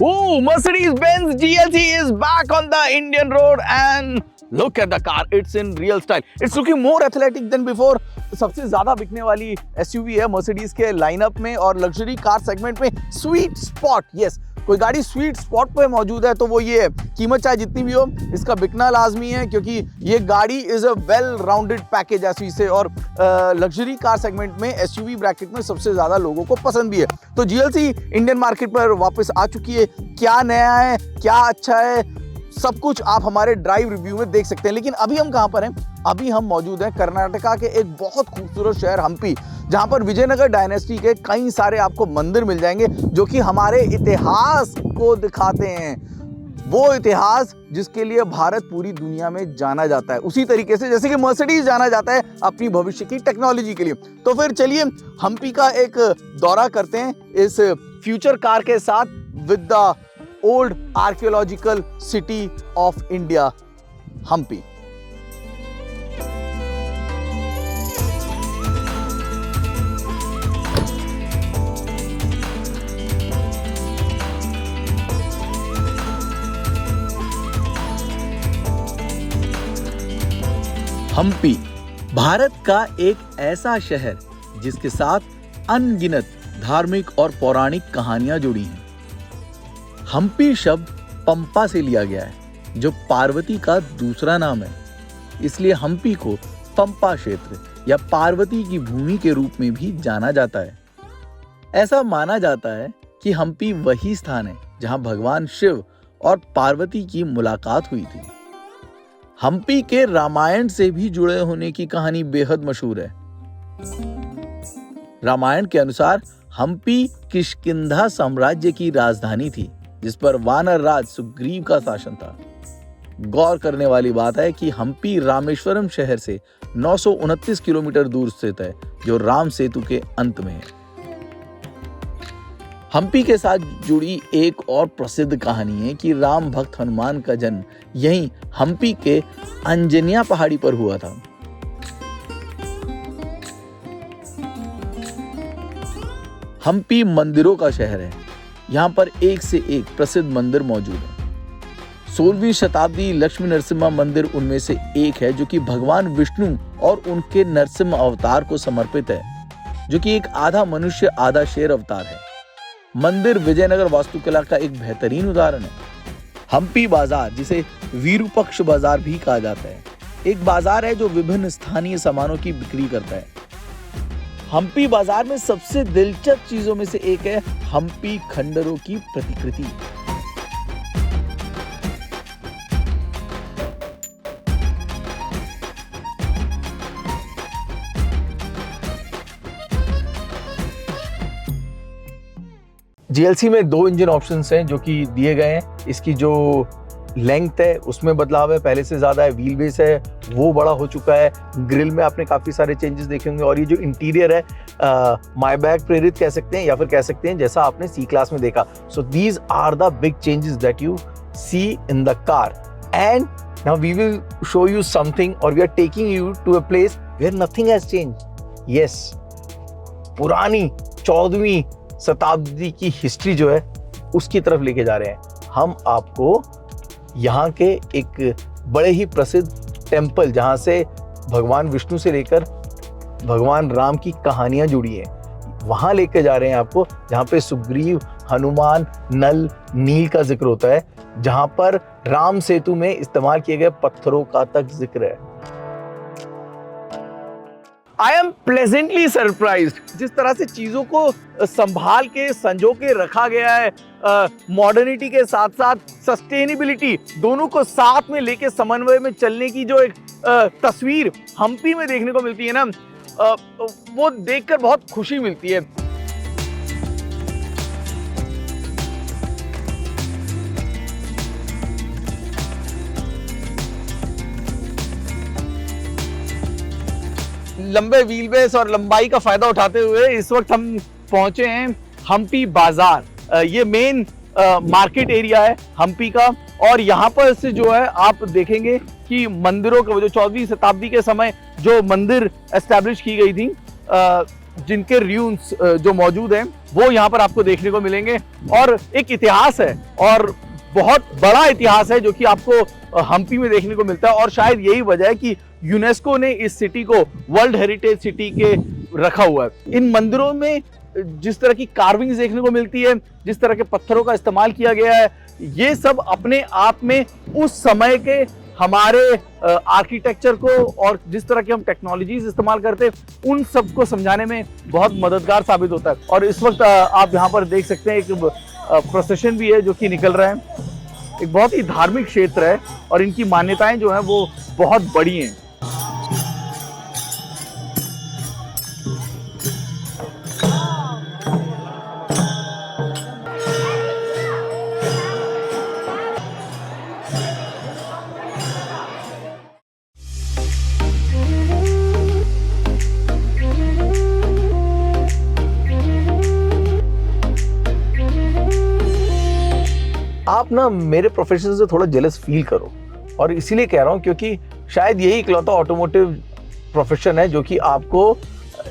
Oh, Mercedes-Benz GLC is back on the Indian road and look at the car. It's in real style. It's looking more athletic than before. सबसे ज्यादा बिकने वाली SUV है Mercedes के lineup में और luxury car segment में sweet spot. Yes, कोई गाड़ी स्वीट स्पॉट पे मौजूद है तो वो ये है. कीमत चाहे जितनी भी हो, इसका बिकना लाजमी है क्योंकि ये गाड़ी is a well rounded package ऐसी से और लग्जरी कार सेगमेंट में SUV ब्रैकेट में सबसे ज्यादा लोगों को पसंद भी है. तो GLC इंडियन मार्केट पर वापस आ चुकी है. क्या नया है, क्या अच्छा है, सब कुछ आप हमारे ड्राइव रिव्यू में देख सकते हैं. लेकिन अभी हम कहां पर हैं? अभी हम मौजूद हैं कर्नाटका के एक बहुत खूबसूरत शहर हम्पी, जहां पर विजयनगर डायनेस्टी के कई सारे आपको मंदिर मिल जाएंगे जो कि हमारे इतिहास को दिखाते हैं. वो इतिहास जिसके लिए भारत पूरी दुनिया में जाना जाता है, उसी तरीके से जैसे कि मर्सिडीज जाना जाता है अपनी भविष्य की टेक्नोलॉजी के लिए. तो फिर चलिए हम्पी का एक दौरा करते हैं इस फ्यूचर कार के साथ with the old archaeological city of India, Hampi. Hampi Bharat का एक ऐसा शहर जिसके साथ अनगिनत धार्मिक और पौराणिक कहानियां जुड़ी हैं. हम्पी शब्द पंपा से लिया गया है जो पार्वती का दूसरा नाम है. इसलिए हम्पी को पंपा क्षेत्र या पार्वती की भूमि के रूप में भी जाना जाता है. ऐसा माना जाता है कि हम्पी वही स्थान है जहां भगवान शिव और पार्वती की मुलाकात हुई थी. हम्पी के रामायण से भी जुड़े होने की कहानी बेहद मशहूर है. रामायण के अनुसार हम्पी किष्किंधा साम्राज्य की राजधानी थी जिस पर वानर राज सुग्रीव का शासन था. गौर करने वाली बात है कि हम्पी रामेश्वरम शहर से 929 किलोमीटर दूर स्थित है जो राम सेतु के अंत में है. हम्पी के साथ जुड़ी एक और प्रसिद्ध कहानी है कि राम भक्त हनुमान का जन्म यहीं हम्पी के अंजनिया पहाड़ी पर हुआ था. हम्पी मंदिरों का शहर है. यहाँ पर एक से एक प्रसिद्ध मंदिर मौजूद है. 16वीं शताब्दी लक्ष्मी नरसिम्हा मंदिर उनमें से एक है जो कि भगवान विष्णु और उनके नरसिम्हा अवतार को समर्पित है, जो कि एक आधा मनुष्य आधा शेर अवतार है. मंदिर विजयनगर वास्तुकला का एक बेहतरीन उदाहरण है. हम्पी बाजार, जिसे विरूपक्ष बाजार भी कहा जाता है, एक बाजार है जो विभिन्न स्थानीय सामानों की बिक्री करता है. हम्पी बाजार में सबसे दिलचस्प चीजों में से एक है हम्पी खंडरों की प्रतिकृति. GLC में 2 इंजन ऑप्शंस हैं जो कि दिए गए हैं. इसकी जो लेंथ है उसमें बदलाव है, पहले से ज्यादा है. व्हील बेस है वो बड़ा हो चुका है. ग्रिल में आपने काफी सारे चेंजेस देखे होंगे और ये जो इंटीरियर है मायबैग प्रेरित कह सकते हैं या फिर कह सकते हैं जैसा आपने C क्लास में देखा. So these are the big changes that you see in the car. And now we will show you something और we are taking you to a place where nothing has changed. Yes, पुरानी 14वीं शताब्दी की history जो है उसकी तरफ लेके जा रहे हैं. हम आपको यहाँ के एक बड़े ही प्रसिद्ध टेम्पल जहाँ से भगवान विष्णु से लेकर भगवान राम की कहानियां जुड़ी हैं वहाँ लेके जा रहे हैं आपको, जहाँ पे सुग्रीव, हनुमान, नल, नील का जिक्र होता है, जहाँ पर राम सेतु में इस्तेमाल किए गए पत्थरों का तक जिक्र है. आई एम प्लेजेंटली सरप्राइज्ड जिस तरह से चीजों को संभाल के संजो के रखा गया है. मॉडर्निटी के साथ साथ सस्टेनेबिलिटी दोनों को साथ में लेके समन्वय में चलने की जो एक तस्वीर हम्पी में देखने को मिलती है ना, वो देखकर बहुत खुशी मिलती है. लंबे व्हील बेस और लंबाई का फायदा उठाते हुए इस वक्त हम पहुंचे हैं हम्पी बाजार. ये मेन मार्केट एरिया है हम्पी का और यहाँ पर से जो है आप देखेंगे कि मंदिरों का, जो 14वीं शताब्दी के समय जो मंदिर एस्टैब्लिश की गई थी, जिनके र्यून्स जो मौजूद हैं वो यहाँ पर आपको देखने को मिलेंगे। और एक इतिहास है, और बहुत बड़ा इतिहास है, जो कि आपको हम्पी में देखने को मिलता है। और शायद यही वजह है कि यूनेस्को ने इस सिटी को वर्ल्ड हेरिटेज सिटी के रखा हुआ है। इन मंदिरों में जिस तरह की कार्विंग्स देखने को मिलती है, जिस तरह के पत्थरों का इस्तेमाल किया गया है, ये सब अपने आप में उस समय के हमारे आर्किटेक्चर को और जिस तरह की हम टेक्नोलॉजीज इस्तेमाल करते हैं उन सब को समझाने में बहुत मददगार साबित होता है। और इस वक्त आप यहाँ पर देख सकते हैं एक प्रोसेशन भी है जो कि निकल रहा है। एक बहुत ही धार्मिक क्षेत्र है और इनकी मान्यताएं जो हैं वो बहुत बड़ी हैं। आप ना मेरे प्रोफेशन से थोड़ा जेलस फील करो, और इसीलिए कह रहा हूँ क्योंकि शायद यही इकलौता ऑटोमोटिव प्रोफेशन है जो कि आपको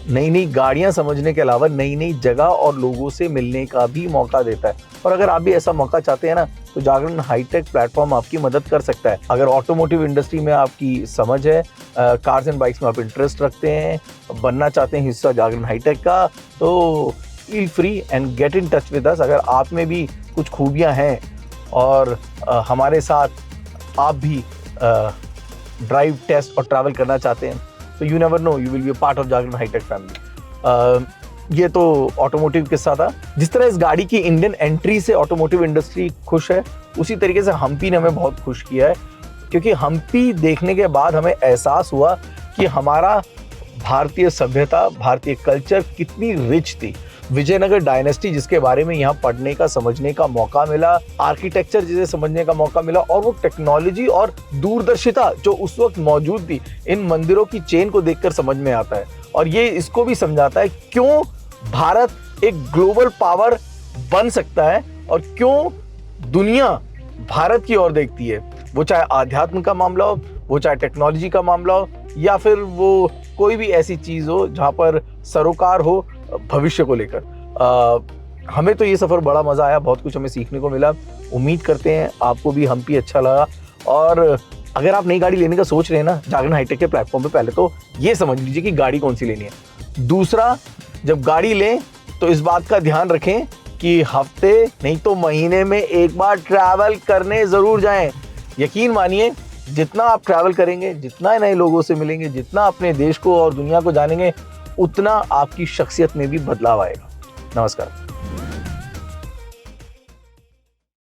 नई नई गाड़ियां समझने के अलावा नई नई जगह और लोगों से मिलने का भी मौका देता है। और अगर आप भी ऐसा मौका चाहते हैं ना, तो जागरण हाईटेक प्लेटफॉर्म आपकी मदद कर सकता है। अगर ऑटोमोटिव इंडस्ट्री में आपकी समझ है, कार्स एंड बाइक्स में आप इंटरेस्ट रखते हैं, बनना चाहते हैं हिस्सा जागरण हाईटेक का, तो feel free and get in touch with us. अगर आप में भी कुछ खूबियाँ हैं और हमारे साथ आप भी ड्राइव, टेस्ट और ट्रैवल करना चाहते हैं, तो you never know, you will be a part of Jagran hi-tech family. ये तो ऑटोमोटिव किस्सा था। जिस तरह इस गाड़ी की इंडियन एंट्री से ऑटोमोटिव इंडस्ट्री खुश है, उसी तरीके से हम्पी ने हमें बहुत खुश किया है, क्योंकि हम्पी देखने के बाद हमें एहसास हुआ कि हमारा भारतीय सभ्यता, भारतीय कल्चर कितनी रिच थी। विजयनगर डायनेस्टी जिसके बारे में यहाँ पढ़ने का, समझने का मौका मिला, आर्किटेक्चर जिसे समझने का मौका मिला, और वो टेक्नोलॉजी और दूरदर्शिता जो उस वक्त मौजूद थी, इन मंदिरों की चेन को देखकर समझ में आता है। और ये इसको भी समझाता है क्यों भारत एक ग्लोबल पावर बन सकता है और क्यों दुनिया भारत की ओर देखती है। वो चाहे आध्यात्म का मामला हो, वो चाहे टेक्नोलॉजी का मामला हो, या फिर वो कोई भी ऐसी चीज़ हो जहाँ पर सरोकार हो भविष्य को लेकर। हमें तो ये सफ़र बड़ा मज़ा आया, बहुत कुछ हमें सीखने को मिला। उम्मीद करते हैं आपको भी हम्पी अच्छा लगा। और अगर आप नई गाड़ी लेने का सोच रहे हैं ना, जागरण हाईटेक के प्लेटफॉर्म पे पहले तो ये समझ लीजिए कि गाड़ी कौन सी लेनी है। दूसरा, जब गाड़ी लें तो इस बात का ध्यान रखें कि हफ्ते नहीं तो महीने में एक बार ट्रैवल करने ज़रूर जाएं। यकीन मानिए, जितना आप ट्रैवल करेंगे, जितना नए लोगों से मिलेंगे, जितना अपने देश को और दुनिया को जानेंगे, उतना आपकी शख्सियत में भी बदलाव आएगा। नमस्कार।